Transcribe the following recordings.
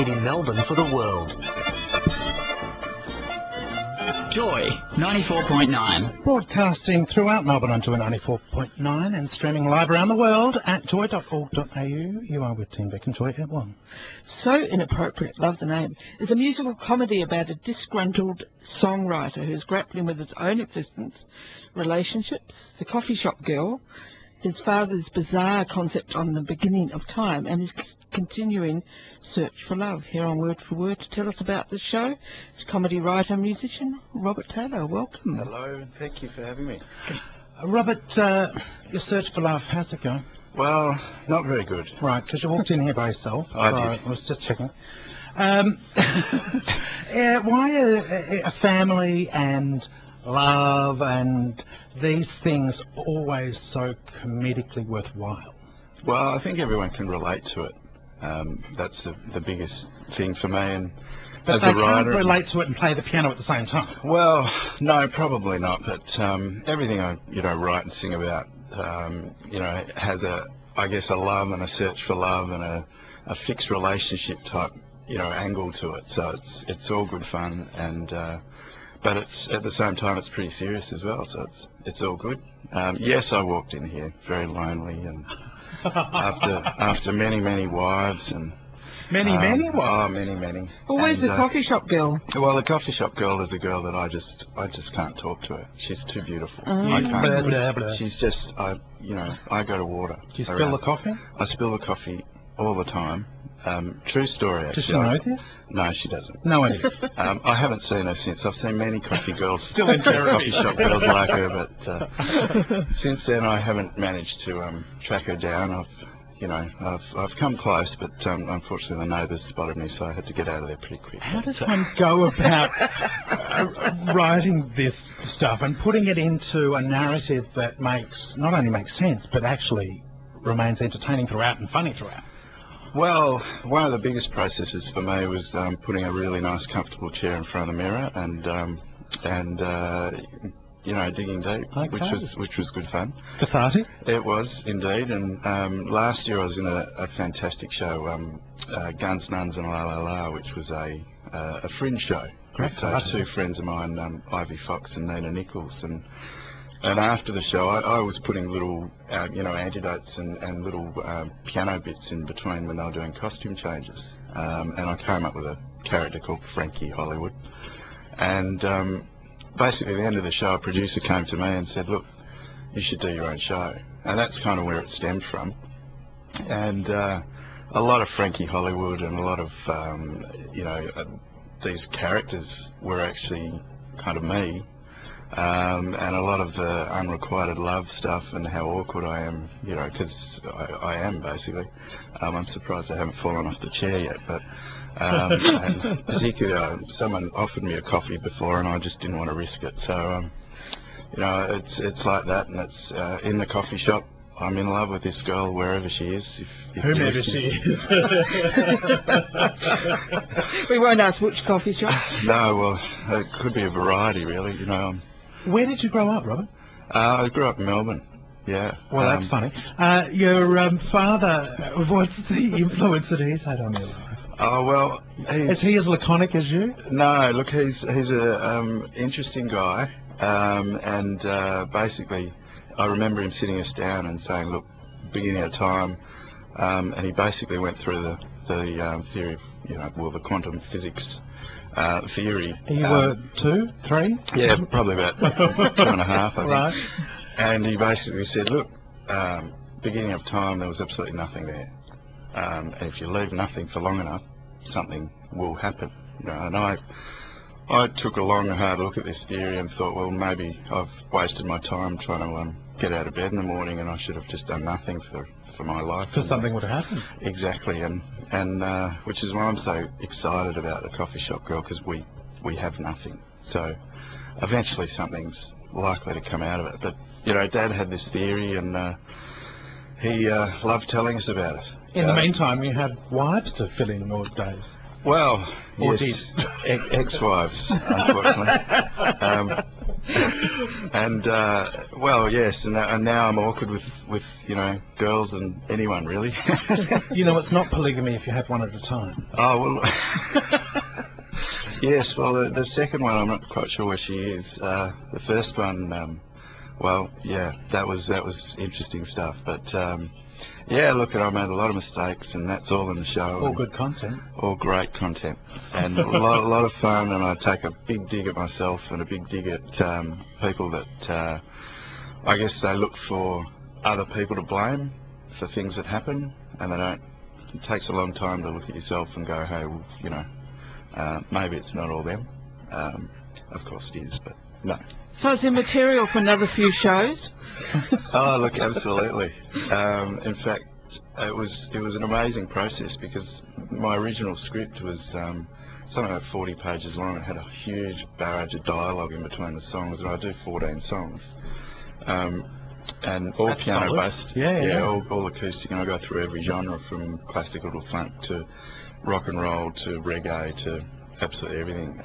made in Melbourne for the world. Joy 94.9. Broadcasting throughout Melbourne on Joy 94.9 and streaming live around the world at joy.org.au. You are with Team Beck and Joy at 1. So Inappropriate Love, the name, is a musical comedy about a disgruntled songwriter who's grappling with his own existence, relationships, the coffee shop girl, his father's bizarre concept on the beginning of time, and his continuing search for love. Here on Word for Word to tell us about this show is comedy writer and musician Robert Taylor. Welcome. Hello, thank you for having me. Robert, your search for love, how's it going? Well, not very good. Right, because you walked in here by yourself. I did. I was just checking. Why are a family and love and these things always so comedically worthwhile? Well, I think everyone can relate to it. That's the biggest thing for me. And but as they a writer, can't relate to it and play the piano at the same time. Well, no, probably not. But everything I write and sing about, has I guess a love and a search for love and a fixed relationship type, angle to it. So it's all good fun, and but it's at the same time it's pretty serious as well. So it's all good. Yes, I walked in here very lonely and. after many wives and many wives. Oh, many. Well, where's the coffee shop girl? Well, the coffee shop girl is a girl that I just can't talk to her. She's too beautiful. I can't. Blah, blah. She's just I go to water. Do you spill the coffee? I spill the coffee all the time. True story, actually. Does she know this? No, she doesn't. No idea. I haven't seen her since. I've seen many coffee girls, still in coffee shop girls like her, but since then I haven't managed to track her down. I've come close, but unfortunately the neighbours spotted me, so I had to get out of there pretty quick. How does one go about writing this stuff and putting it into a narrative that not only makes sense, but actually remains entertaining throughout and funny throughout? Well, one of the biggest processes for me was putting a really nice, comfortable chair in front of the mirror and digging deep, okay. which was good fun. Cathartic? It was indeed. And last year I was in a fantastic show, Guns, Nuns, and La La La, which was a fringe show. Great. So two friends of mine, Ivy Fox and Nina Nichols, and after the show, I was putting little, antidotes and little piano bits in between when they were doing costume changes. And I came up with a character called Frankie Hollywood. And basically, at the end of the show, a producer came to me and said, "Look, you should do your own show." And that's kind of where it stemmed from. And a lot of Frankie Hollywood and a lot of, these characters were actually kind of me. And a lot of the unrequited love stuff and how awkward I am, because I am basically. I'm surprised I haven't fallen off the chair yet, but and particularly someone offered me a coffee before and I just didn't want to risk it. So, it's like that, and it's in the coffee shop. I'm in love with this girl wherever she is. Whomever she is. We won't ask which coffee shop. No, well, it could be a variety, really. Where did you grow up, Robert? I grew up in Melbourne. Yeah. Well, that's funny. Your father, what's the influence that he's had on your life? Oh, well... Is he as laconic as you? No, look, he's a interesting guy. Basically, I remember him sitting us down and saying, look, beginning of time, and he basically went through the theory of, the quantum physics theory. You were 2, 3? Yeah, probably about 2.5, I think. Right. And he basically said, look, beginning of time, there was absolutely nothing there. And if you leave nothing for long enough, something will happen. And I took a long, hard look at this theory and thought, well, maybe I've wasted my time trying to get out of bed in the morning, and I should have just done nothing for my life. Because something would have happened. Exactly, and which is why I'm so excited about the coffee shop girl, because we have nothing. So eventually something's likely to come out of it. But Dad had this theory, and he loved telling us about it. In the meantime, you had wives to fill in those days. Well, or yes, ex-wives, unfortunately. And well, yes, and now I'm awkward with girls and anyone really. It's not polygamy if you have one at a time. Oh well. Yes, well the second one I'm not quite sure where she is. The first one, well, yeah, that was interesting stuff. But yeah, look, I made a lot of mistakes, and that's all in the show. All good content. All great content, and a lot of fun. And I take a big dig at myself and a big dig at people that I guess they look for other people to blame for things that happen, and they don't. It takes a long time to look at yourself and go, hey, well, maybe it's not all them. Of course it is, but no. So is there material for another few shows? Oh, look, absolutely. In fact, it was an amazing process because my original script was something like 40 pages long. It had a huge barrage of dialogue in between the songs, and I do 14 songs. And all That's piano solid. based, Yeah. all acoustic, and I go through every genre from classical to funk to rock and roll to reggae to absolutely everything.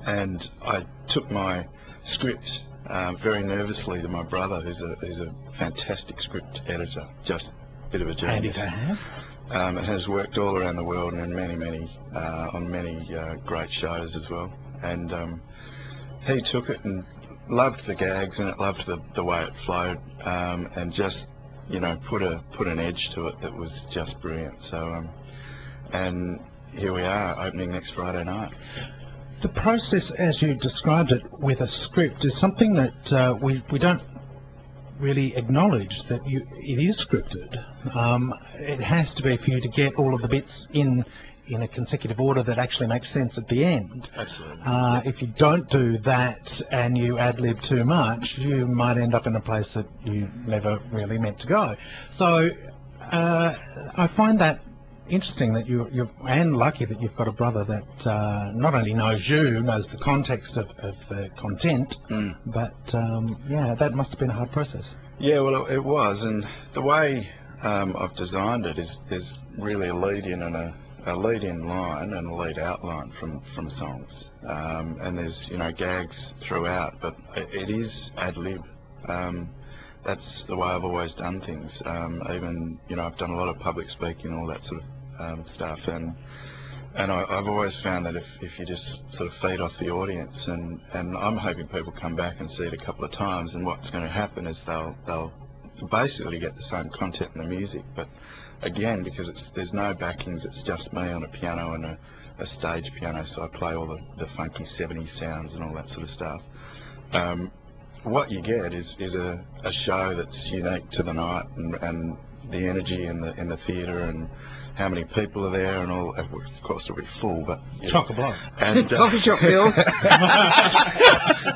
And I took my script very nervously to my brother, who's a fantastic script editor, just a bit of a genius. And has worked all around the world and on many great shows as well. And he took it and loved the gags and it loved the way it flowed, and just put an edge to it that was just brilliant. So and here we are, opening next Friday night. The process, as you described it, with a script is something that we don't really acknowledge, that it is scripted. It has to be for you to get all of the bits in a consecutive order that actually makes sense at the end. Absolutely. If you don't do that and you ad-lib too much, you might end up in a place that you never really meant to go. So I find that interesting that you're and lucky that you've got a brother that not only knows the context of the content, but yeah, that must have been a hard process. Yeah, well, it was, and the way I've designed it is there's really a lead-in and a lead-in line and a lead-out line from songs, and there's gags throughout, but it is ad-lib. That's the way I've always done things. Even I've done a lot of public speaking, all that sort of stuff, and I've always found that if you just sort of feed off the audience, and I'm hoping people come back and see it a couple of times, and what's going to happen is they'll basically get the same content in the music, but again, because there's no backings, it's just me on a piano and a stage piano, so I play all the funky 70s sounds and all that sort of stuff. What you get is a show that's unique to the night, and the energy in the theatre, and how many people are there, and all. Of course, it'll be full, but Chock-a-block. And Coffee shop bill.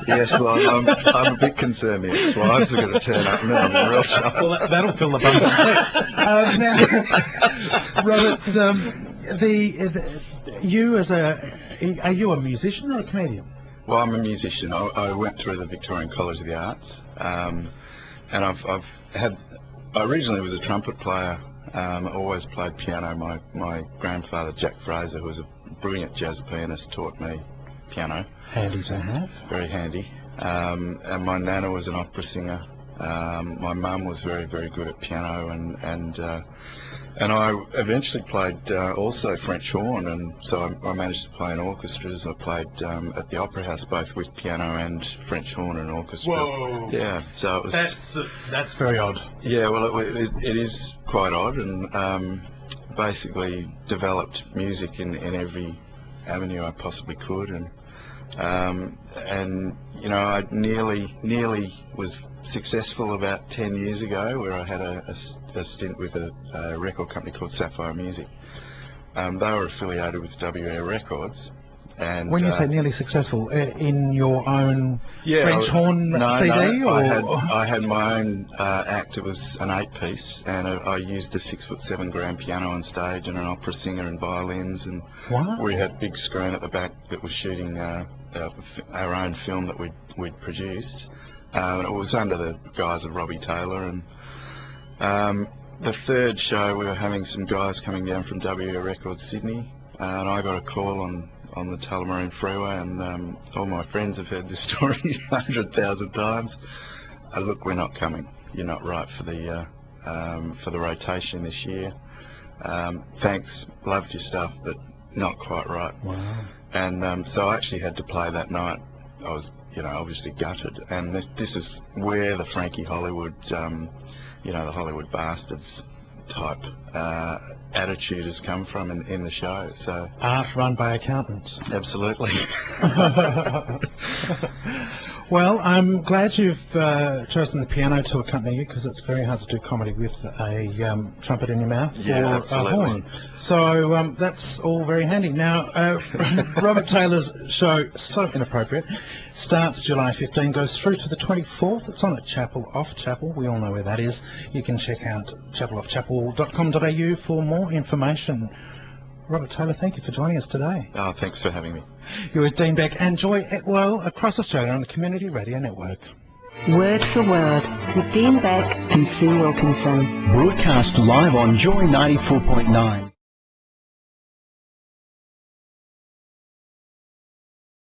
yes, well, I'm a bit concerned the ex-wives are going to turn up and then I'm a real show. Well, that'll fill the bump. Now, Robert, are you a musician or a comedian? Well, I'm a musician. I went through the Victorian College of the Arts, and I originally was a trumpet player. Always played piano. My grandfather, Jack Fraser, who was a brilliant jazz pianist, taught me piano. Handy to have. Very handy. And my nana was an opera singer. My mum was very, very good at piano, and I eventually played also French horn, and so I managed to play in orchestras. I played at the Opera House both with piano and French horn and orchestra. Whoa! Yeah, so it was. That's very odd. Yeah, well, it is quite odd, and basically developed music in every avenue I possibly could, and I nearly was successful about 10 years ago, where I had a stint with a record company called Sapphire Music. They were affiliated with WA Records. And when you say nearly successful, in your own French horn CD? No, or? I had my own act. It was an 8-piece, and I used a 6'7" grand piano on stage, and an opera singer and violins, and wow. We had a big screen at the back that was shooting our own film that we'd produced. It was under the guise of Robbie Taylor, and the third show we were having some guys coming down from WA Records Sydney, and I got a call on on the Tullamarine Freeway, and all my friends have heard this story 100,000 times. Look, we're not coming. You're not right for the rotation this year. Thanks, loved your stuff, but not quite right. Wow. And so I actually had to play that night. I was, obviously gutted. And this is where the Frankie Hollywood, the Hollywood bastards type attitude has come from in the show. So art run by accountants. Absolutely. Well, I'm glad you've chosen the piano to accompany you, because it's very hard to do comedy with a trumpet in your mouth or a horn. So that's all very handy. Now, Robert Taylor's show, So Inappropriate, starts July 15, goes through to the 24th. It's on at Chapel Off Chapel. We all know where that is. You can check out chapeloffchapel.com.au for more information. Robert Taylor, thank you for joining us today. Oh, thanks for having me. You're with Dean Beck and Joy Etwell across Australia on the Community Radio Network. Word for Word with Dean Beck and Sue Wilkinson. Broadcast live on Joy 94.9.